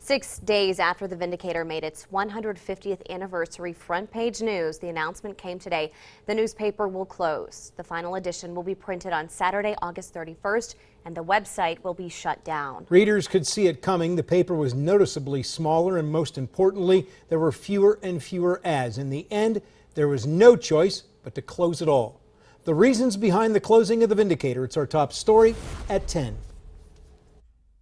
6 days after the Vindicator made its 150th anniversary front page news, the announcement came today. The newspaper will close. The final edition will be printed on Saturday, August 31st, and the website will be shut down. Readers could see it coming. The paper was noticeably smaller, and most importantly, there were fewer and fewer ads. In the end, there was no choice but to close it all. The reasons behind the closing of the Vindicator, it's our top story at 10.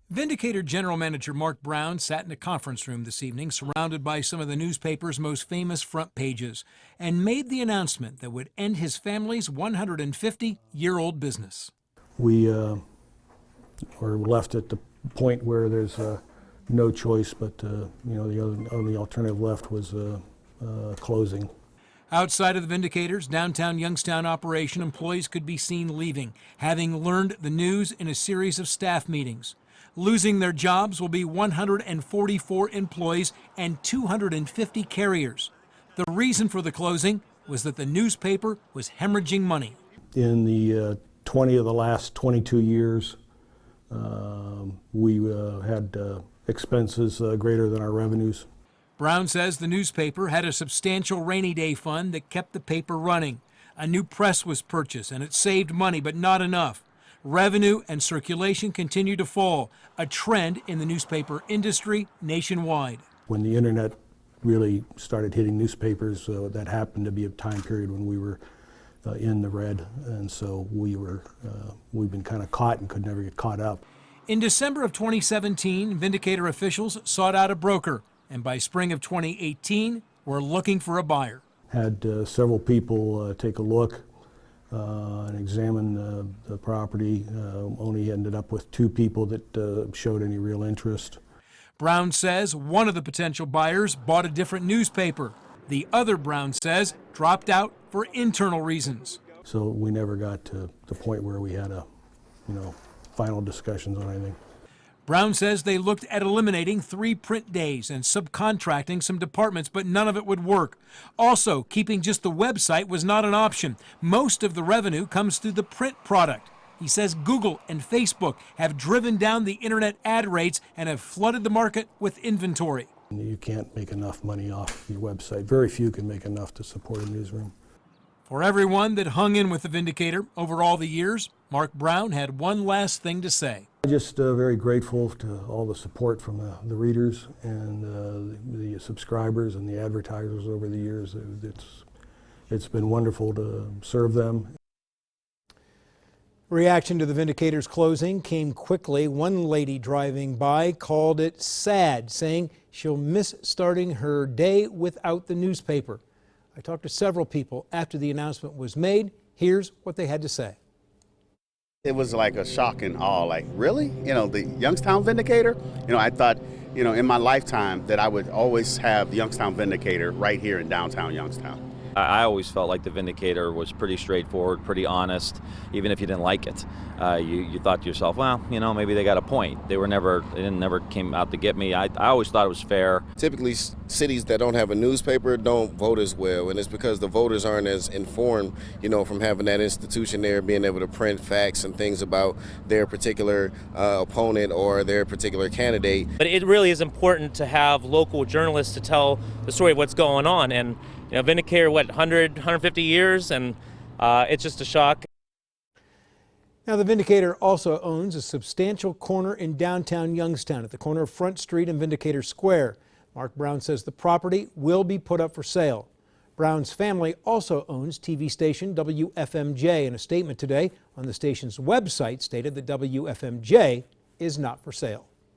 Vindicator General Manager Mark Brown sat in a conference room this evening surrounded by some of the newspaper's most famous front pages and made the announcement that would end his family's 150-year-old business. We were left at the point where there's no choice, but the only alternative left was closing. Outside of the Vindicator's downtown Youngstown operation, employees could be seen leaving, having learned the news in a series of staff meetings. Losing their jobs will be 144 employees and 250 carriers. The reason for the closing was that the newspaper was hemorrhaging money. In the 20 of the last 22 years, we had expenses greater than our revenues. Brown says the newspaper had a substantial rainy day fund that kept the paper running. A new press was purchased and it saved money, but not enough. Revenue and circulation continue to fall, a trend in the newspaper industry nationwide. When the internet really started hitting newspapers, that happened to be a time period when we were in the red, and so we've been kind of caught and could never get caught up. In December of 2017, Vindicator officials sought out a broker, and by spring of 2018, were looking for a buyer. Had several people take a look and examine the property. Only ended up with 2 people that showed any real interest. Brown says one of the potential buyers bought a different newspaper. The other, Brown says, dropped out for internal reasons. So we never got to the point where we had final discussions on anything. Brown says they looked at eliminating 3 print days and subcontracting some departments, but none of it would work. Also, keeping just the website was not an option. Most of the revenue comes through the print product. He says Google and Facebook have driven down the internet ad rates and have flooded the market with inventory. You can't make enough money off your website. Very few can make enough to support a newsroom. For everyone that hung in with the Vindicator over all the years, Mark Brown had one last thing to say. Just very grateful to all the support from the readers and the subscribers and the advertisers over the years. It's been wonderful to serve them. Reaction to the Vindicator's closing came quickly. One lady driving by called it sad, saying she'll miss starting her day without the newspaper. I talked to several people after the announcement was made. Here's what they had to say. It was like a shock and awe, like, really? The Youngstown Vindicator? I thought, in my lifetime that I would always have the Youngstown Vindicator right here in downtown Youngstown. I always felt like the Vindicator was pretty straightforward, pretty honest, even if you didn't like it. You thought to yourself, well, maybe they got a point. They never came out to get me. I always thought it was fair. Typically, cities that don't have a newspaper don't vote as well, and it's because the voters aren't as informed, from having that institution there, being able to print facts and things about their particular opponent or their particular candidate. But it really is important to have local journalists to tell the story of what's going on, and Vindicator, 150 years, and it's just a shock. Now, the Vindicator also owns a substantial corner in downtown Youngstown at the corner of Front Street and Vindicator Square. Mark Brown says the property will be put up for sale. Brown's family also owns TV station WFMJ. In a statement today on the station's website stated that WFMJ is not for sale.